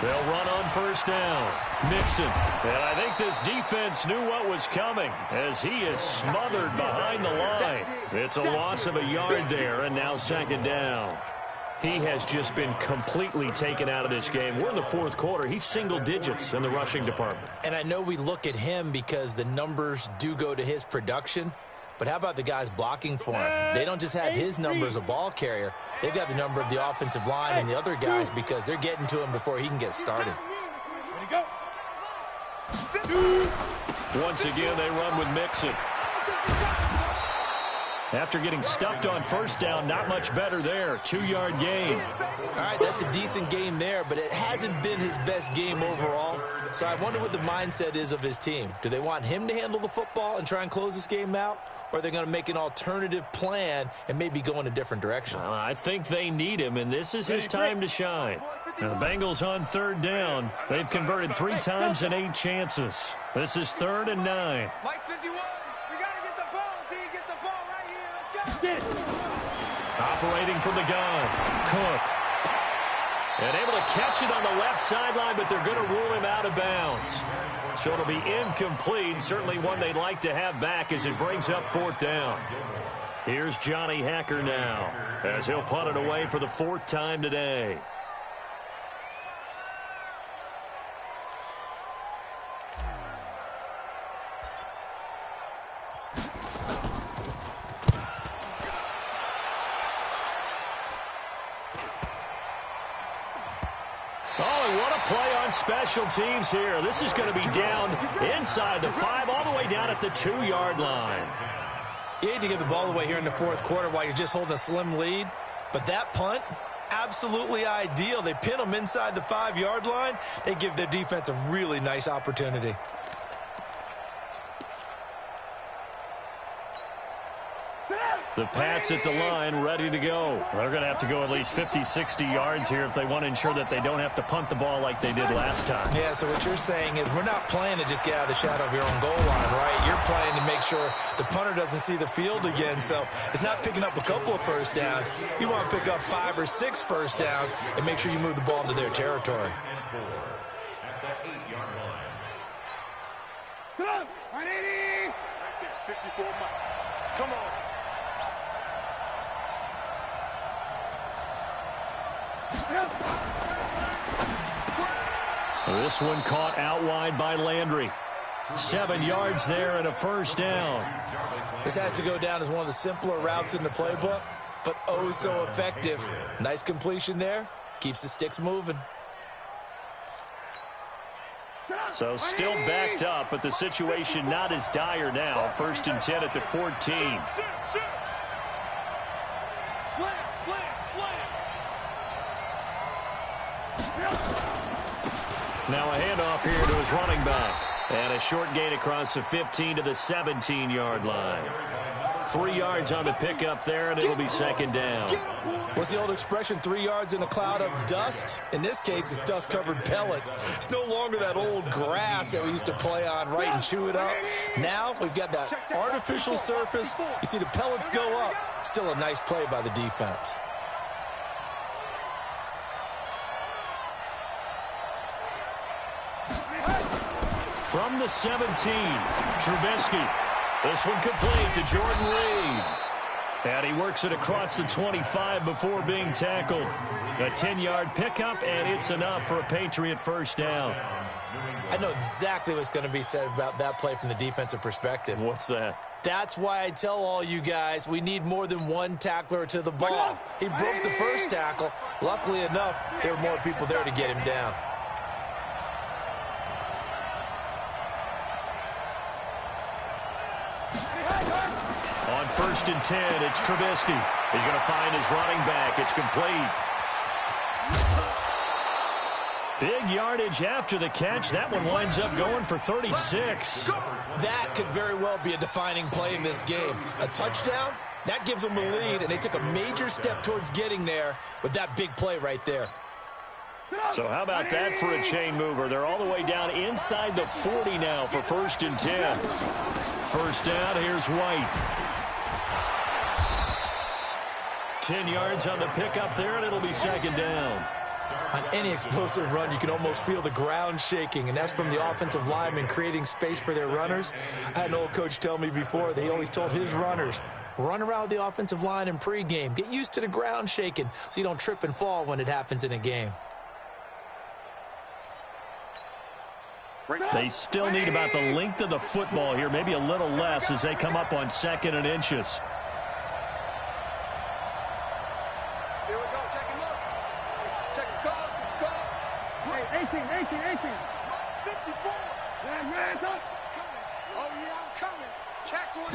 C: They'll run on 1st down. Mixon. And I think this defense knew what was coming as he is smothered behind the line. It's a loss of a yard there, and now 2nd down. He has just been completely taken out of this game. We're in the 4th quarter. He's single digits in the rushing department.
D: And I know we look at him because the numbers do go to his production. But how about the guys blocking for him? They don't just have his number as a ball carrier. They've got the number of the offensive line and the other guys because they're getting to him before he can get started.
C: Once again, they run with Mixon. After getting stuffed on 1st down, not much better there. 2-yard gain.
D: All right, that's a decent game there, but it hasn't been his best game overall. So I wonder what the mindset is of his team. Do they want him to handle the football and try and close this game out? Or are they going to make an alternative plan and maybe go in a different direction?
C: I think they need him, and this is his time to shine. Now, the Bengals on 3rd down. They've converted 3 times in 8 chances. This is 3rd and 9.
B: Mike 51, we got to get the ball. D, get the ball right here. Let's go.
C: Operating from the gun. Cook. And able to catch it on the left sideline, but they're going to rule him out of bounds. So it'll be incomplete. Certainly one they'd like to have back as it brings up 4th down. Here's Johnny Hacker now as he'll punt it away for the 4th time today. Play on special teams here. This is going to be down inside the 5, all the way down at the 2-yard line.
D: You hate to give the ball away here in the fourth quarter while you're just holding a slim lead, but that punt, absolutely ideal. They pin them inside the 5-yard line. They give their defense a really nice opportunity.
C: The Pats at the line, ready to go. They're going to have to go at least 50, 60 yards here if they want to ensure that they don't have to punt the ball like they did last time.
D: Yeah, so what you're saying is we're not playing to just get out of the shadow of your own goal line, right? You're playing to make sure the punter doesn't see the field again. So it's not picking up a couple of first downs. You want to pick up 5 or 6 first downs and make sure you move the ball into their territory.
E: At the 8-yard line.
A: Come on, 180.
B: Right there, 54 Mike. Come on.
C: This one caught out wide by Landry. 7 yards there and a first down.
D: This has to go down as one of the simpler routes in the playbook, but oh so effective. Nice completion there. Keeps the sticks moving.
C: So still backed up, but the situation not as dire now. 1st and 10 at the 14.
B: Slam, slam, slam.
C: Now a handoff here to his running back. And a short gain across the 15 to the 17-yard line. 3 yards on the pickup there, and it'll be 2nd down.
D: What's the old expression, 3 yards in a cloud of dust? In this case, it's dust-covered pellets. It's no longer that old grass that we used to play on, right, and chew it up. Now we've got that artificial surface. You see the pellets go up. Still a nice play by the defense.
C: From the 17, Trubisky. This one complete to Jordan Reed. And he works it across the 25 before being tackled. A 10-yard pickup, and it's enough for a Patriot first down.
D: I know exactly what's going to be said about that play from the defensive perspective.
C: What's that?
D: That's why I tell all you guys we need more than one tackler to the ball. He broke the first tackle. Luckily enough, there were more people there to get him down.
C: On 1st and 10, it's Trubisky. He's going to find his running back. It's complete. Big yardage after the catch. That one winds up going for 36.
D: That could very well be a defining play in this game. A touchdown, that gives them the lead, and they took a major step towards getting there with that big play right there.
C: So how about that for a chain mover? They're all the way down inside the 40 now for 1st and 10. First down, here's White. 10 yards on the pickup there, and it'll be 2nd down.
D: On any explosive run, you can almost feel the ground shaking, and that's from the offensive linemen creating space for their runners. I had an old coach tell me before, they always told his runners, run around the offensive line in pregame. Get used to the ground shaking so you don't trip and fall when it happens in a game.
C: They still need about the length of the football here, maybe a little less as they come up on 2nd and inches.
B: Here we go, check and look. Check and call, check and call.
A: Hey, 18.
B: 54.
A: Hands up.
B: Oh, yeah, I'm coming. Check 20.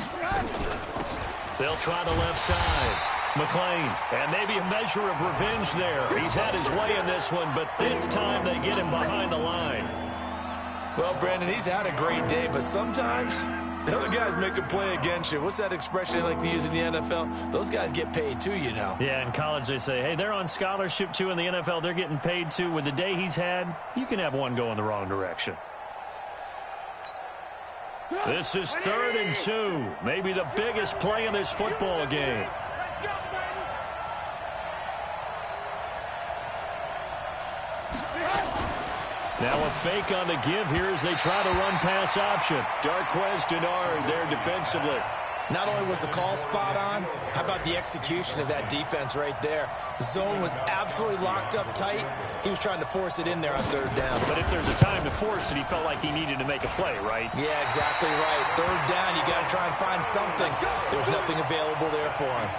C: They'll try the left side. McLean, and maybe a measure of revenge there. He's had his way in this one, but this time they get him behind the line.
D: Well, Brandon, he's had a great day, but sometimes the other guys make a play against you. What's that expression they like to use in the NFL? Those guys get paid too, you know.
C: Yeah, in college they say, hey, they're on scholarship too. In the NFL, they're getting paid too. With the day he's had, you can have one go in the wrong direction. This is 3rd and 2. Maybe the biggest play in this football game.
B: Let's go, baby.
C: Now a fake on the give here as they try to run pass option. Darquez Denard there defensively.
D: Not only was the call spot on, how about the execution of that defense right there? The zone was absolutely locked up tight. He was trying to force it in there on 3rd down.
C: But if there's a time to force it, he felt like he needed to make a play, right?
D: Yeah, exactly right. 3rd down, you got to try and find something. There's nothing available there for him.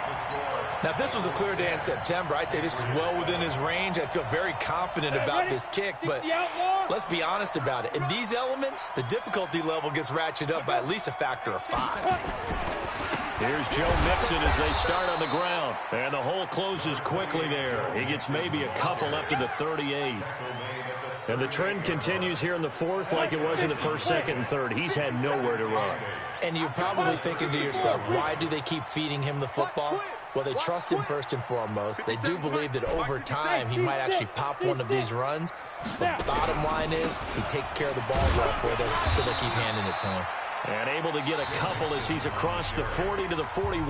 D: Now, if this was a clear day in September, I'd say this is well within his range. I'd feel very confident about this kick, but let's be honest about it. In these elements, the difficulty level gets ratcheted up by at least a factor of 5.
C: Here's Joe Mixon as they start on the ground. And the hole closes quickly there. He gets maybe a couple up to the 38. And the trend continues here in the fourth like it was in the first, second, and third. He's had nowhere to run.
D: And you're probably thinking to yourself, why do they keep feeding him the football? Well, they trust him first and foremost. They do believe that over time he might actually pop one of these runs. The bottom line is he takes care of the ball well for them, so they'll keep handing it to him.
C: And able to get a couple as he's across the 40 to the 41.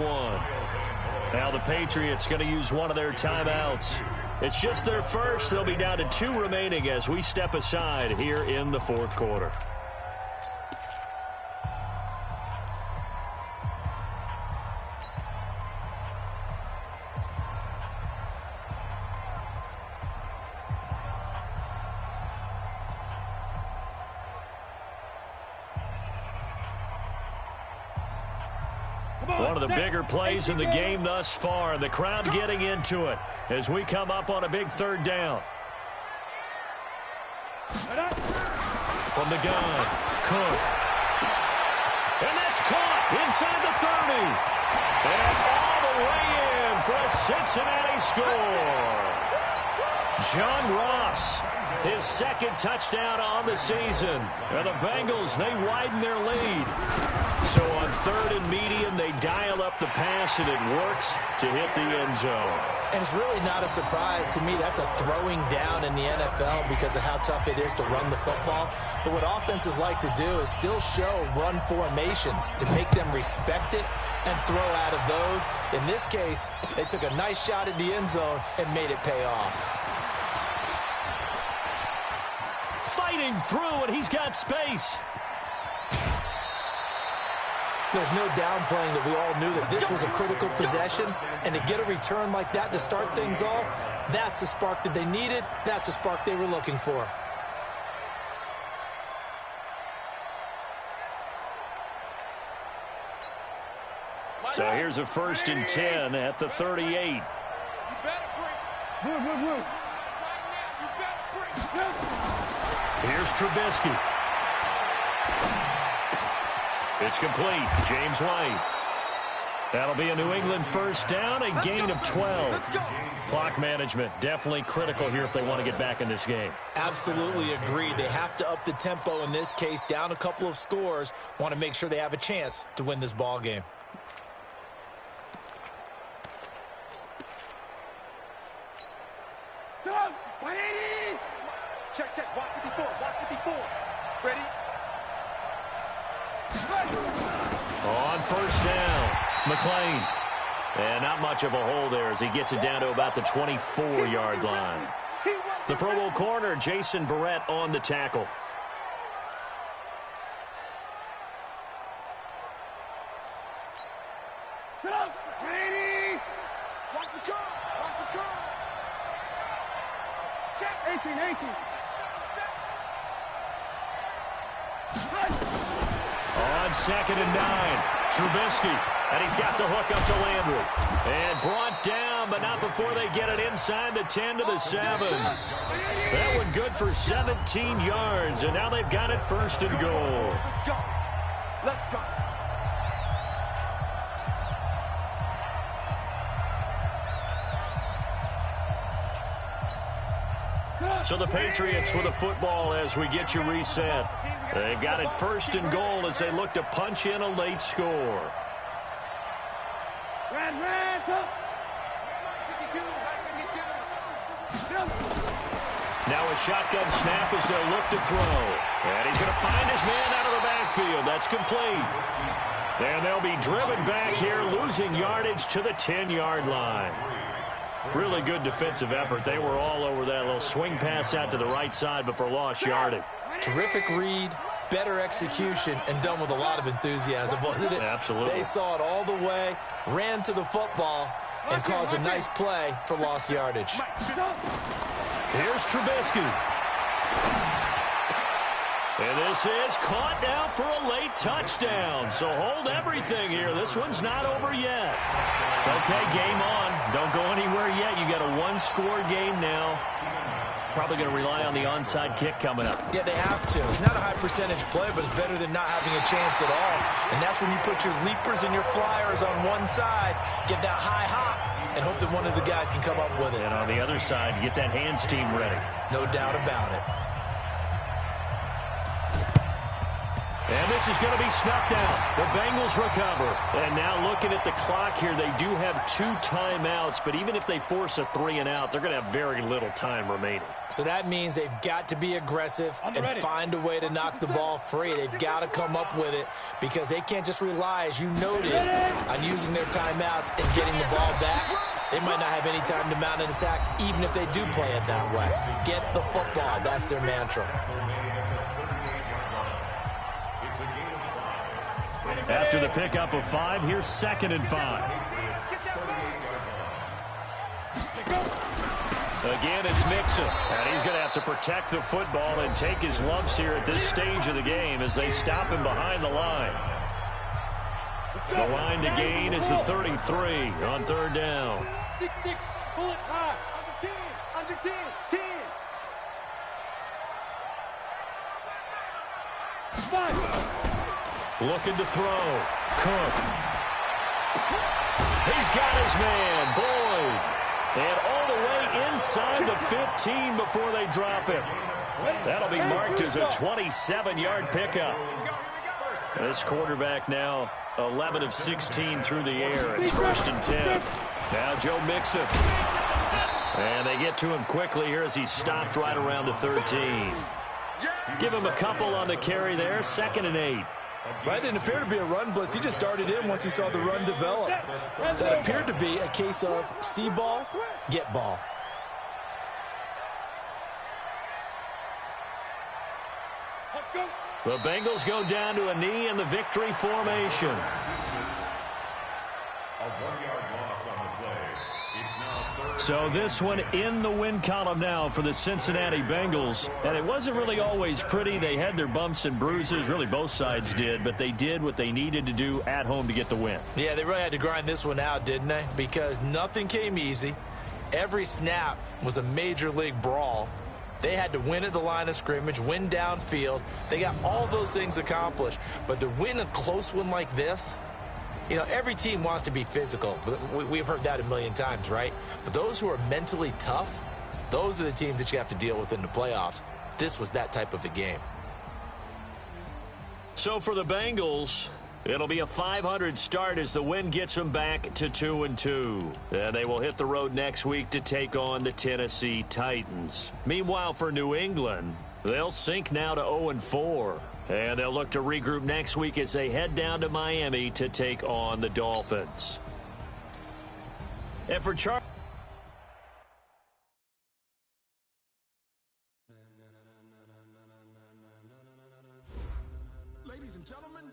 C: Now the Patriots going to use one of their timeouts. It's just their first. They'll be down to 2 remaining as we step aside here in the fourth quarter. One of the bigger plays in the game thus far, and the crowd getting into it as we come up on a big third down. From the gun, Cook. And that's caught inside the 30. And all the way in for a Cincinnati score. John Ross, his second touchdown on the season. And the Bengals, they widen their lead. So on third and medium, they dial up the pass, and it works to hit the end zone.
D: And it's really not a surprise to me. That's a throwing down in the NFL because of how tough it is to run the football. But what offenses like to do is still show run formations to make them respect it and throw out of those. In this case, they took a nice shot at the end zone and made it pay off.
C: Fighting through, and he's got space.
D: There's no downplaying that we all knew that this was a critical possession, and to get a return like that to start things off, that's the spark that they needed. That's the spark they were looking for.
C: So here's a 1st and 10 at the 38. Here's Trubisky. It's complete. James White. That'll be a New England first down, a gain of 12. Clock management definitely critical here if they want to get back in this game.
D: Absolutely agreed. They have to up the tempo in this case, down a couple of scores. Want to make sure they have a chance to win this ball game.
A: Check, check. Watch 54. Watch 54. Ready?
C: On first down, McLean. And not much of a hole there as he gets it down to about the 24-yard line. The Pro Bowl corner, Jason Verrett, on the tackle.
B: Watch the curve. Watch the curve. Check.
A: 18.
C: On 2nd and 9, Trubisky. And he's got the hook up to Landry. And brought down, but not before they get it inside the 10 to the 7. That one good for 17 yards, and now they've got it 1st and goal.
A: Let's go. Let's go.
C: So the Patriots with the football as we get you reset. They've got it 1st and goal as they look to punch in a late score. Now a shotgun snap as they'll look to throw. And he's going to find his man out of the backfield. That's complete. And they'll be driven back here, losing yardage to the 10-yard line. Really good defensive effort. They were all over that little swing pass out to the right side before lost yardage.
D: Terrific read, better execution, and done with a lot of enthusiasm, wasn't it?
C: Absolutely.
D: They saw it all the way, ran to the football, and caused a nice play for lost yardage.
C: Here's Trubisky. And this is caught now for a late touchdown. So hold everything here. This one's not over yet. Okay, game on. Don't go anywhere yet. You got a one-score game now. Probably going to rely on the onside kick coming up.
D: Yeah, they have to. It's not a high percentage play, but it's better than not having a chance at all. And that's when you put your leapers and your flyers on one side, get that high hop, and hope that one of the guys can come up with it.
C: And on the other side, get that hands team ready.
D: No doubt about it.
C: And this is going to be snuffed out. The Bengals recover. And now looking at the clock here, they do have 2 timeouts, but even if they force a 3-and-out, they're going to have very little time remaining.
D: So that means they've got to be aggressive and find a way to knock the ball free. They've got to come up with it because they can't just rely, as you noted, on using their timeouts and getting the ball back. They might not have any time to mount an attack, even if they do play it that way. Get the football. That's their mantra.
C: After the pickup of 5, here's 2nd and 5. Again, it's Mixon. And he's going to have to protect the football and take his lumps here at this stage of the game as they stop him behind the line. The line to gain is the 33 on 3rd down.
A: 6-6, pull it high. Under 10, 10. 5.
C: Looking to throw. Cook. He's got his man, Boyd. And all the way inside the 15 before they drop him. That'll be marked as a 27-yard pickup. This quarterback now 11 of 16 through the air. It's 1st and 10. Now Joe Mixon. And they get to him quickly here as he's stopped right around the 13. Give him a couple on the carry there. 2nd and 8.
D: That didn't appear to be a run blitz. He just started in once he saw the run develop. That appeared to be a case of see ball, get ball.
C: The Bengals go down to a knee in the victory formation.
E: A 1-yard loss on the play. It's now 3rd.
C: So this one in the win column now for the Cincinnati Bengals. And it wasn't really always pretty. They had their bumps and bruises. Really, both sides did. But they did what they needed to do at home to get the win.
D: Yeah, they really had to grind this one out, didn't they? Because nothing came easy. Every snap was a major league brawl. They had to win at the line of scrimmage, win downfield. They got all those things accomplished. But to win a close one like this, you know, every team wants to be physical. We've heard that a million times, right? But those who are mentally tough, those are the teams that you have to deal with in the playoffs. This was that type of a game.
C: So for the Bengals, it'll be a .500 start as the win gets them back to 2-2. They will hit the road next week to take on the Tennessee Titans. Meanwhile, for New England, they'll sink now to 0-4. And they'll look to regroup next week as they head down to Miami to take on the Dolphins. And for Charles.
B: Ladies and gentlemen,